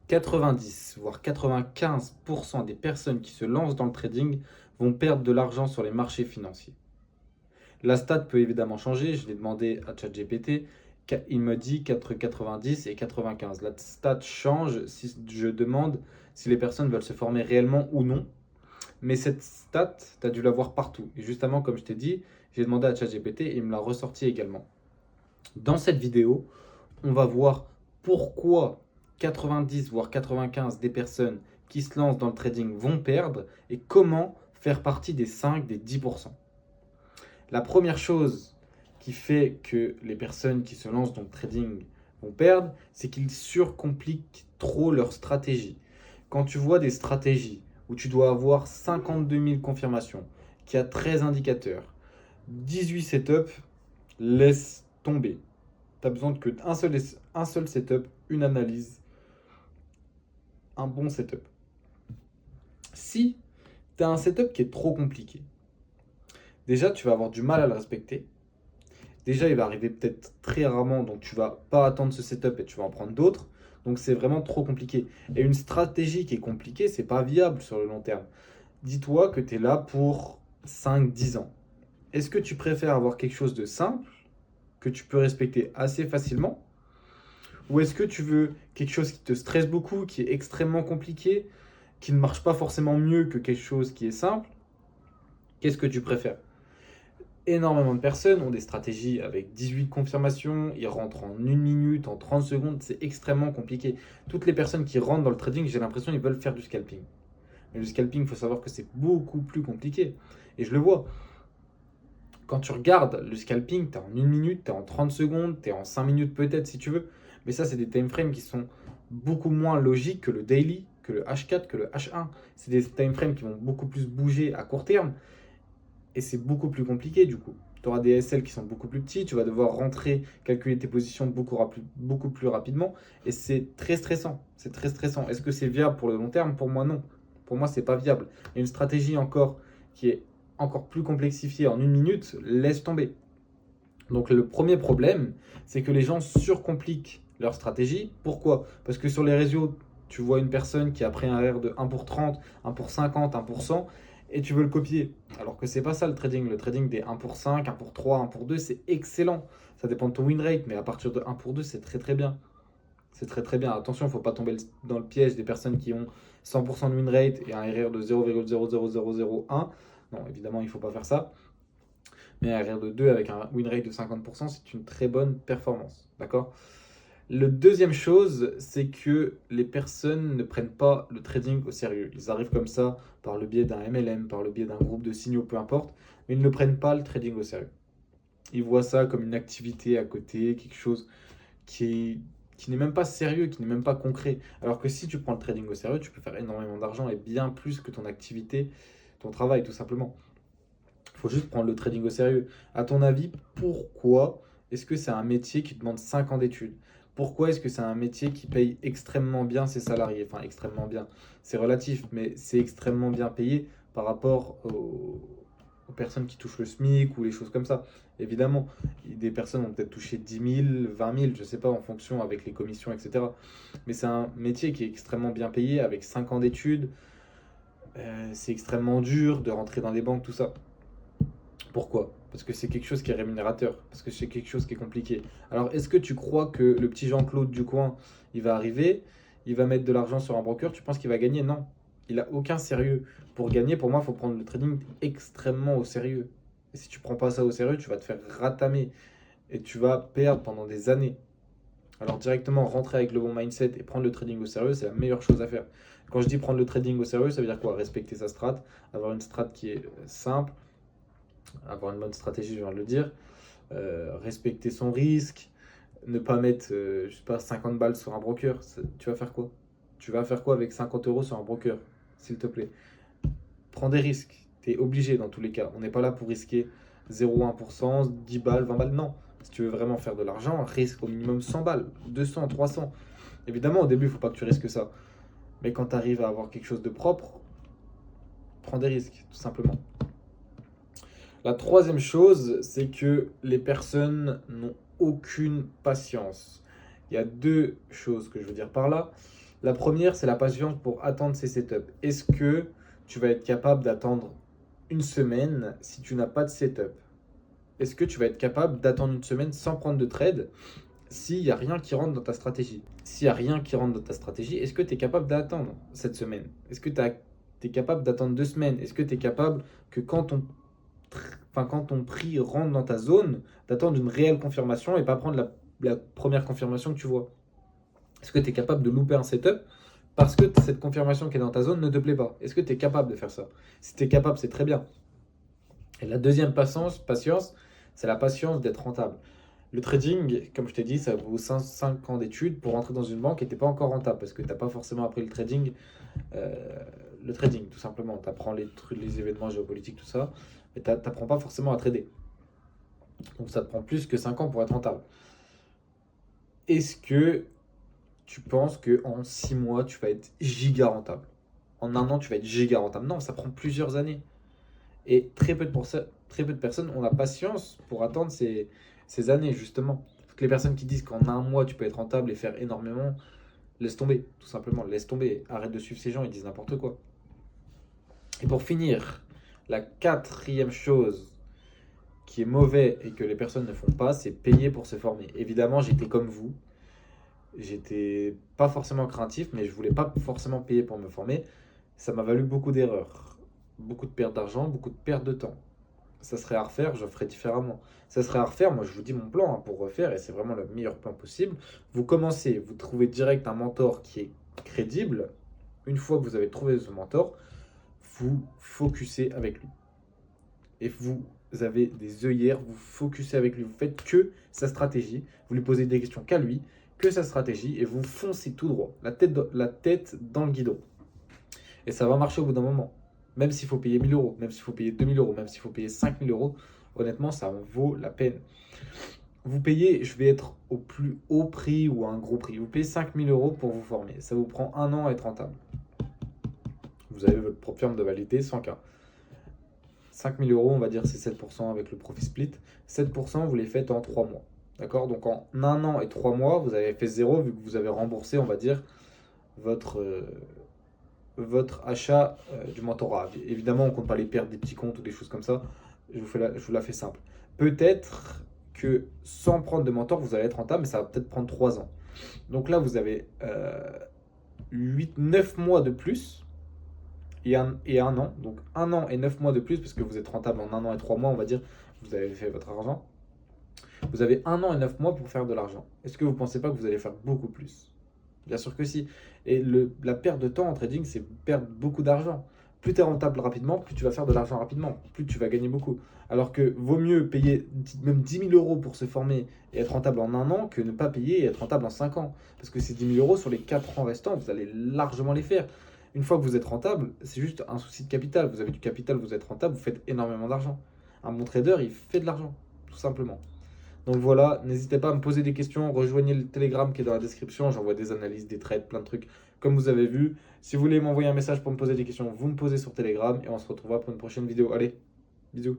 90 voire 95% des personnes qui se lancent dans le trading vont perdre de l'argent sur les marchés financiers. La stat peut évidemment changer, je l'ai demandé à ChatGPT, il me dit qu'entre 90 et 95. La stat change si je demande si les personnes veulent se former réellement ou non. Mais cette stat, tu as dû la voir partout. Et justement, comme je t'ai dit, j'ai demandé à ChatGPT et il me l'a ressorti également. Dans cette vidéo, on va voir pourquoi 90 voire 95 des personnes qui se lancent dans le trading vont perdre et comment faire partie des 5, des 10%. La première chose qui fait que les personnes qui se lancent dans le trading vont perdre, c'est qu'ils surcompliquent trop leur stratégie. Quand tu vois des stratégies où tu dois avoir 52 000 confirmations, qui a 13 indicateurs, 18 setups, laisse tomber. Tu as besoin que un seul setup, une analyse, un bon setup. Si tu as un setup qui est trop compliqué, déjà tu vas avoir du mal à le respecter. Déjà, il va arriver peut-être très rarement, donc tu vas pas attendre ce setup et tu vas en prendre d'autres. Donc c'est vraiment trop compliqué. Et une stratégie qui est compliquée, c'est pas viable sur le long terme. Dis-toi que tu es là pour 5-10 ans. Est-ce que tu préfères avoir quelque chose de simple, que tu peux respecter assez facilement, ou est-ce que tu veux quelque chose qui te stresse beaucoup, qui est extrêmement compliqué, qui ne marche pas forcément mieux que quelque chose qui est simple? Qu'est-ce que tu préfères? Énormément de personnes ont des stratégies avec 18 confirmations, ils rentrent en 1 minute, en 30 secondes, c'est extrêmement compliqué. Toutes les personnes qui rentrent dans le trading, j'ai l'impression qu'ils veulent faire du scalping. Mais le scalping, il faut savoir que c'est beaucoup plus compliqué. Et je le vois. Quand tu regardes le scalping, tu es en 1 minute, tu es en 30 secondes, tu es en 5 minutes peut-être si tu veux. Mais ça, c'est des time frames qui sont beaucoup moins logiques que le daily, que le H4, que le H1. C'est des time frames qui vont beaucoup plus bouger à court terme. Et c'est beaucoup plus compliqué du coup. Tu auras des SL qui sont beaucoup plus petits, tu vas devoir rentrer, calculer tes positions beaucoup plus rapidement. Et c'est très stressant. C'est très stressant. Est-ce que c'est viable pour le long terme? Pour moi, non. Pour moi, c'est pas viable. Et une stratégie encore qui est encore plus complexifiée en 1 minute, laisse tomber. Donc le premier problème, c'est que les gens surcompliquent leur stratégie. Pourquoi? Parce que sur les réseaux, tu vois une personne qui a pris un RR de 1 pour 30, 1 pour 50, 1 pour 100, et tu veux le copier. Alors que c'est pas ça le trading. Le trading des 1 pour 5, 1 pour 3, 1 pour 2, c'est excellent. Ça dépend de ton win rate, mais à partir de 1 pour 2, c'est très très bien. C'est très très bien. Attention, il ne faut pas tomber dans le piège des personnes qui ont 100% de win rate et un RR de 0,00001. Non, évidemment, il ne faut pas faire ça. Mais un RR de 2 avec un win rate de 50%, c'est une très bonne performance. D'accord? Le deuxième chose, c'est que les personnes ne prennent pas le trading au sérieux. Ils arrivent comme ça par le biais d'un MLM, par le biais d'un groupe de signaux, peu importe, mais ils ne prennent pas le trading au sérieux. Ils voient ça comme une activité à côté, quelque chose qui n'est même pas sérieux, qui n'est même pas concret. Alors que si tu prends le trading au sérieux, tu peux faire énormément d'argent et bien plus que ton activité, ton travail, tout simplement. Il faut juste prendre le trading au sérieux. À ton avis, pourquoi est-ce que c'est un métier qui demande 5 ans d'études? Pourquoi est-ce que c'est un métier qui paye extrêmement bien ses salariés? Enfin, extrêmement bien. C'est relatif, mais c'est extrêmement bien payé par rapport aux personnes qui touchent le SMIC ou les choses comme ça. Évidemment, des personnes vont peut-être toucher 10 000, 20 000, je ne sais pas, en fonction avec les commissions, etc. Mais c'est un métier qui est extrêmement bien payé avec 5 ans d'études. C'est extrêmement dur de rentrer dans les banques, tout ça. Pourquoi? Parce que c'est quelque chose qui est rémunérateur, parce que c'est quelque chose qui est compliqué. Alors, est-ce que tu crois que le petit Jean-Claude du coin, il va arriver, il va mettre de l'argent sur un broker, tu penses qu'il va gagner? Non. Il n'a aucun sérieux. Pour gagner, pour moi, il faut prendre le trading extrêmement au sérieux. Et si tu prends pas ça au sérieux, tu vas te faire ratamer et tu vas perdre pendant des années. Alors directement rentrer avec le bon mindset et prendre le trading au sérieux, c'est la meilleure chose à faire. Quand je dis prendre le trading au sérieux, ça veut dire quoi? Respecter sa strat, avoir une strat qui est simple, avoir une bonne stratégie, je viens de le dire, respecter son risque, ne pas mettre, je sais pas, 50 balles sur un broker. Tu vas faire quoi? Tu vas faire quoi avec 50 euros sur un broker, s'il te plaît? Prends des risques. Tu es obligé dans tous les cas. On n'est pas là pour risquer 0,1%, 10 balles, 20 balles. Non. Si tu veux vraiment faire de l'argent, risque au minimum 100 balles, 200, 300. Évidemment, au début, il ne faut pas que tu risques ça. Mais quand tu arrives à avoir quelque chose de propre, prends des risques, tout simplement. La troisième chose, c'est que les personnes n'ont aucune patience. Il y a deux choses que je veux dire par là. La première, c'est la patience pour attendre ces setups. Est-ce que tu vas être capable d'attendre une semaine si tu n'as pas de setup? Est-ce que tu vas être capable d'attendre une semaine sans prendre de trade s'il n'y a rien qui rentre dans ta stratégie? S'il n'y a rien qui rentre dans ta stratégie, est-ce que tu es capable d'attendre cette semaine? Est-ce que tu es capable d'attendre 2 semaines? Est-ce que tu es capable que quand ton prix rentre dans ta zone, d'attendre une réelle confirmation et pas prendre la première confirmation que tu vois? Est-ce que tu es capable de louper un setup parce que cette confirmation qui est dans ta zone ne te plaît pas? Est-ce que tu es capable de faire ça? Si tu es capable, c'est très bien. Et la deuxième patience, c'est la patience d'être rentable. Le trading, comme je t'ai dit, ça vaut 5 ans d'études pour rentrer dans une banque et tu n'es pas encore rentable parce que tu n'as pas forcément appris euh, le trading, tout simplement. Tu apprends les trucs, les événements géopolitiques, tout ça, mais tu n'apprends pas forcément à trader. Donc ça te prend plus que 5 ans pour être rentable. Est-ce que tu penses qu'en 6 mois, tu vas être giga rentable? En un an, tu vas être giga rentable? Non, ça prend plusieurs années. Et très peu de personnes ont la patience pour attendre ces années, justement. Toutes les personnes qui disent qu'en un mois, tu peux être rentable et faire énormément, laisse tomber, tout simplement, laisse tomber. Arrête de suivre ces gens, ils disent n'importe quoi. Et pour finir, la quatrième chose qui est mauvais et que les personnes ne font pas, c'est payer pour se former. Évidemment, j'étais comme vous. J'étais pas forcément craintif, mais je voulais pas forcément payer pour me former. Ça m'a valu beaucoup d'erreurs, beaucoup de pertes d'argent, beaucoup de pertes de temps. Ça serait à refaire, je ferais différemment. Ça serait à refaire, moi je vous dis mon plan pour refaire, et c'est vraiment le meilleur plan possible. Vous commencez, vous trouvez direct un mentor qui est crédible. Une fois que vous avez trouvé ce mentor, vous focussez avec lui. Et vous avez des œillères, vous focussez avec lui, vous faites que sa stratégie, vous lui posez des questions qu'à lui, que sa stratégie, et vous foncez tout droit, la tête dans le guidon. Et ça va marcher au bout d'un moment. Même s'il faut payer 1000 euros, même s'il faut payer 2000 euros, même s'il faut payer 5000 euros, honnêtement, ça en vaut la peine. Vous payez, je vais être au plus haut prix ou à un gros prix. Vous payez 5000 euros pour vous former. Ça vous prend un an à être rentable. Vous avez votre propre firme de validité, 100K. 5000 euros, on va dire c'est 7% avec le profit split. 7%, vous les faites en 3 mois. D'accord? Donc en un an et 3 mois, vous avez fait zéro vu que vous avez remboursé, on va dire, votre, votre achat du mentorat. Évidemment, on ne compte pas les pertes des petits comptes ou des choses comme ça. Je vous la fais simple. Peut-être que sans prendre de mentor, vous allez être rentable, mais ça va peut-être prendre 3 ans. Donc là, vous avez 9 mois de plus et un an. Donc un an et 9 mois de plus, parce que vous êtes rentable en un an et 3 mois, on va dire, vous avez fait votre argent. Vous avez un an et 9 mois pour faire de l'argent. Est-ce que vous ne pensez pas que vous allez faire beaucoup plus? Bien sûr que si. Et la perte de temps en trading, c'est perdre beaucoup d'argent. Plus tu es rentable rapidement, plus tu vas faire de l'argent rapidement, plus tu vas gagner beaucoup. Alors que vaut mieux payer même 10 000 euros pour se former et être rentable en un an que ne pas payer et être rentable en 5 ans. Parce que ces 10 000 euros, sur les 4 ans restants, vous allez largement les faire. Une fois que vous êtes rentable, c'est juste un souci de capital. Vous avez du capital, vous êtes rentable, vous faites énormément d'argent. Un bon trader, il fait de l'argent, tout simplement. Donc voilà, n'hésitez pas à me poser des questions, rejoignez le Telegram qui est dans la description, j'envoie des analyses, des trades, plein de trucs comme vous avez vu. Si vous voulez m'envoyer un message pour me poser des questions, vous me posez sur Telegram et on se retrouvera pour une prochaine vidéo. Allez, bisous.